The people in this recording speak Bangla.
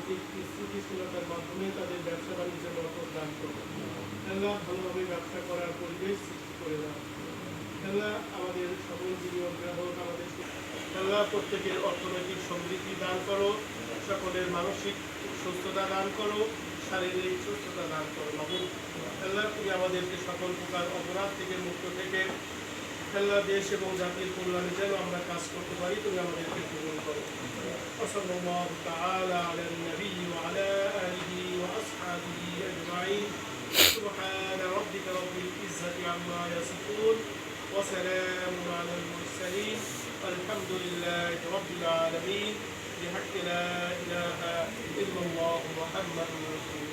অর্থনৈতিক স্থিতিশীলতার মাধ্যমে তাদের ব্যবসা বাণিজ্যে বরকত দান করো। আল্লাহ ভালোভাবে ব্যবসা করার পরিবেশ সৃষ্টি করে দাও। আল্লাহ আমাদের সকল বিনিয়োগ গ্রাহক আমাদের আল্লাহ প্রত্যেকের অর্থনৈতিক সমৃদ্ধি দান করো, সকলের মানসিক সুস্থতা দান করো, শারীরিক সুস্থতা দান করো। মাবুদ আল্লাহ তুমি আমাদেরকে সকল প্রকার অপরাধ থেকে মুক্ত থেকে আল্লাহ দেশ এবং জাতির কল্যাণে যেন আমরা কাজ করতে পারি তুমি আমাদেরকে কবুল করো। وصلى الله تعالى على النبي وعلى آله وأصحابه أجمعين. سبحان ربك رب العزة عما يصفون وسلام على المرسلين والحمد لله رب العالمين. بحق لا إله إلا الله محمد رسول الله.